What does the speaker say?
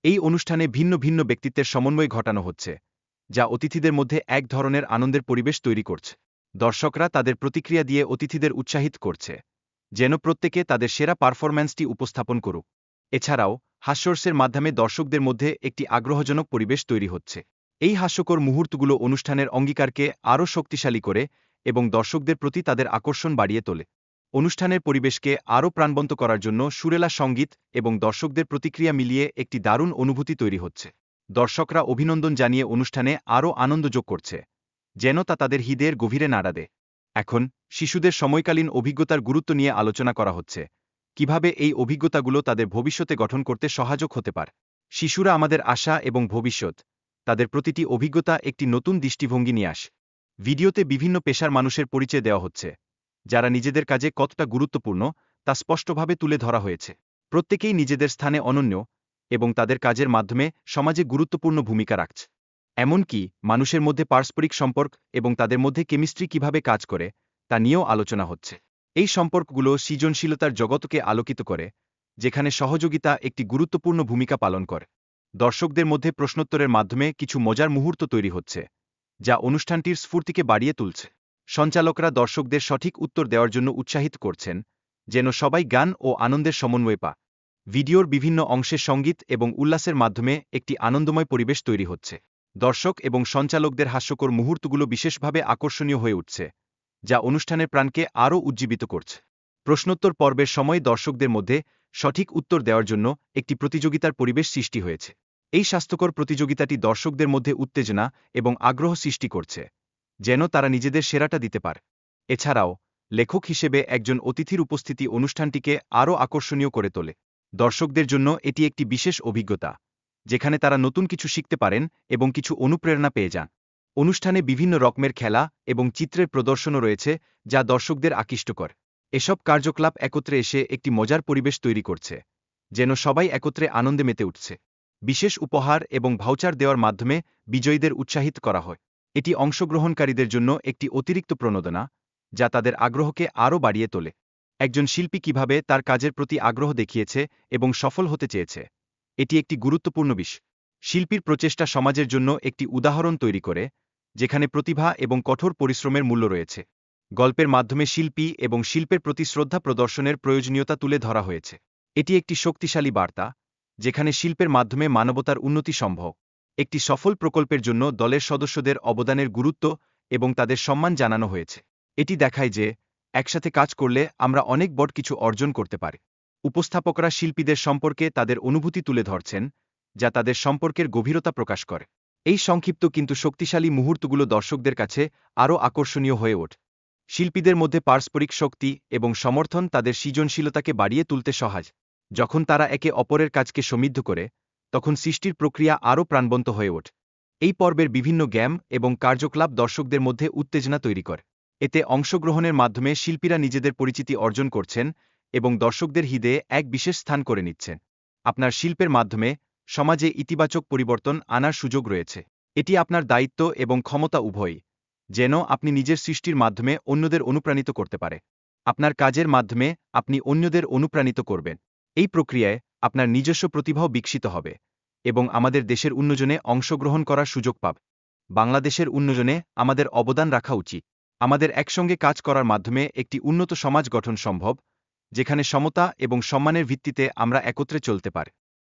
এই অনুষ্ঠানে ভিন্ন ভিন্ন ব্যক্তিত্বের সমন্বয় ঘটানো হচ্ছে, যা অতিথিদের মধ্যে এক ধরনের আনন্দের পরিবেশ তৈরি করছে। দর্শকরা তাদের প্রতিক্রিয়া দিয়ে অতিথিদের উৎসাহিত করছে, যেন প্রত্যেকে তাদের সেরা পারফরম্যান্সটি উপস্থাপন করুক। এছাড়াও হাস্যরসের মাধ্যমে দর্শকদের মধ্যে একটি আগ্রহজনক পরিবেশ তৈরি হচ্ছে। এই হাস্যকর মুহূর্তগুলো অনুষ্ঠানের অঙ্গীকারকে আরও শক্তিশালী করে এবং দর্শকদের প্রতি তাদের আকর্ষণ বাড়িয়ে তোলে। অনুষ্ঠানের পরিবেশকে আরও প্রাণবন্ত করার জন্য সুরেলা সঙ্গীত এবং দর্শকদের প্রতিক্রিয়া মিলিয়ে একটি দারুণ অনুভূতি তৈরি হচ্ছে। দর্শকরা অভিনন্দন জানিয়ে অনুষ্ঠানে আরও আনন্দ যোগ করছে, যেন তা তাদের হৃদয়ের গভীরে নাড়া দেয়। এখন শিশুদের সময়কালীন অভিজ্ঞতার গুরুত্ব নিয়ে আলোচনা করা হচ্ছে, কিভাবে এই অভিজ্ঞতাগুলো তাদের ভবিষ্যতে গঠন করতে সহায়ক হতে পারে। শিশুরা আমাদের আশা এবং ভবিষ্যৎ, তাদের প্রতিটি অভিজ্ঞতা একটি নতুন দৃষ্টিভঙ্গি নিয়ে আসে। ভিডিওতে বিভিন্ন পেশার মানুষের পরিচয় দেওয়া হচ্ছে, যারা নিজেদের কাজে কতটা গুরুত্বপূর্ণ তা স্পষ্টভাবে তুলে ধরা হয়েছে। প্রত্যেকেই নিজেদের স্থানে অনন্য এবং তাদের কাজের মাধ্যমে সমাজে গুরুত্বপূর্ণ ভূমিকা রাখছে। এমনকি মানুষের মধ্যে পারস্পরিক সম্পর্ক এবং তাদের মধ্যে কেমিস্ট্রি কিভাবে কাজ করে তা নিয়েও আলোচনা হচ্ছে। এই সম্পর্কগুলো সৃজনশীলতার জগৎকে আলোকিত করে, যেখানে সহযোগিতা একটি গুরুত্বপূর্ণ ভূমিকা পালন করে। দর্শকদের মধ্যে প্রশ্নোত্তরের মাধ্যমে কিছু মজার মুহূর্ত তৈরি হচ্ছে, যা অনুষ্ঠানটির স্ফূর্তিকে বাড়িয়ে তুলছে। সঞ্চালকরা দর্শকদের সঠিক উত্তর দেওয়ার জন্য উৎসাহিত করছেন, যেন সবাই গান ও আনন্দের সমন্বয় পায়। ভিডিওর বিভিন্ন অংশে সঙ্গীত এবং উল্লাসের মাধ্যমে একটি আনন্দময় পরিবেশ তৈরি হচ্ছে। দর্শক এবং সঞ্চালকদের হাস্যকর মুহূর্তগুলো বিশেষভাবে আকর্ষণীয় হয়ে উঠছে, যা অনুষ্ঠানের প্রাণকে আরও উজ্জীবিত করছে। প্রশ্নোত্তর পর্বের সময় দর্শকদের মধ্যে সঠিক উত্তর দেওয়ার জন্য একটি প্রতিযোগিতার পরিবেশ সৃষ্টি হয়েছে। এই স্বাস্থ্যকর প্রতিযোগিতাটি দর্শকদের মধ্যে উত্তেজনা এবং আগ্রহ সৃষ্টি করছে, যেন তারা নিজেদের সেরাটা দিতে পারে। এছাড়াও লেখক হিসেবে একজন অতিথির উপস্থিতি অনুষ্ঠানটিকে আরও আকর্ষণীয় করে তোলে। দর্শকদের জন্য এটি একটি বিশেষ অভিজ্ঞতা, যেখানে তারা নতুন কিছু শিখতে পারেন এবং কিছু অনুপ্রেরণা পেয়ে যান। অনুষ্ঠানে বিভিন্ন রকমের খেলা এবং চিত্রের প্রদর্শনও রয়েছে, যা দর্শকদের আকৃষ্ট করে। এসব কার্যকলাপ একত্রে এসে একটি মজার পরিবেশ তৈরি করছে, যেন সবাই একত্রে আনন্দে মেতে উঠছে। বিশেষ উপহার এবং ভাউচার দেওয়ার মাধ্যমে বিজয়ীদের উৎসাহিত করা হয়। এটি অংশগ্রহণকারীদের জন্য একটি অতিরিক্ত প্রণোদনা, যা তাদের আগ্রহকে আরও বাড়িয়ে তোলে। একজন শিল্পী কিভাবে তার কাজের প্রতি আগ্রহ দেখিয়েছে এবং সফল হতে চেয়েছে, এটি একটি গুরুত্বপূর্ণ বিষয়। শিল্পীর প্রচেষ্টা সমাজের জন্য একটি উদাহরণ তৈরি করে, যেখানে প্রতিভা এবং কঠোর পরিশ্রমের মূল্য রয়েছে। গল্পের মাধ্যমে শিল্পী এবং শিল্পের প্রতি শ্রদ্ধা প্রদর্শনের প্রয়োজনীয়তা তুলে ধরা হয়েছে। এটি একটি শক্তিশালী বার্তা, যেখানে শিল্পের মাধ্যমে মানবতার উন্নতি সম্ভব। একটি সফল প্রকল্পের জন্য দলের সদস্যদের অবদানের গুরুত্ব এবং তাদের সম্মান জানানো হয়েছে। এটি দেখায় যে একসাথে কাজ করলে আমরা অনেক বড় কিছু অর্জন করতে পারি। উপস্থাপকরা শিল্পীদের সম্পর্কে তাদের অনুভূতি তুলে ধরছেন, যা তাদের সম্পর্কের গভীরতা প্রকাশ করে। এই সংক্ষিপ্ত কিন্তু শক্তিশালী মুহূর্তগুলো দর্শকদের কাছে আরও আকর্ষণীয় হয়ে ওঠে। শিল্পীদের মধ্যে পারস্পরিক শক্তি এবং সমর্থন তাদের সৃজনশীলতাকে বাড়িয়ে তুলতে সহায়। যখন তারা একে অপরের কাজকে সমৃদ্ধ করে, তখন সৃষ্টির প্রক্রিয়া আরও প্রাণবন্ত হয়ে ওঠে। এই পর্বের বিভিন্ন গেম এবং কার্যকলাপ দর্শকদের মধ্যে উত্তেজনা তৈরি করে। এতে অংশগ্রহণের মাধ্যমে শিল্পীরা নিজেদের পরিচিতি অর্জন করছেন এবং দর্শকদের হৃদয়ে এক বিশেষ স্থান করে নিচ্ছেন। আপনার শিল্পের মাধ্যমে সমাজে ইতিবাচক পরিবর্তন আনার সুযোগ রয়েছে। এটি আপনার দায়িত্ব এবং ক্ষমতা উভয়ই, যেন আপনি নিজের সৃষ্টির মাধ্যমে অন্যদের অনুপ্রাণিত করতে পারে। আপনার কাজের মাধ্যমে আপনি অন্যদের অনুপ্রাণিত করবেন। এই প্রক্রিয়ায় আপনার নিজস্ব প্রতিভাও বিকশিত হবে এবং আমাদের দেশের উন্নয়নে অংশগ্রহণ করার সুযোগ পাবে। বাংলাদেশের উন্নয়নে আমাদের অবদান রাখা উচিত। আমাদের একসঙ্গে কাজ করার মাধ্যমে একটি উন্নত সমাজ গঠন সম্ভব, যেখানে সমতা এবং সম্মানের ভিত্তিতে আমরা একত্রে চলতে পারি।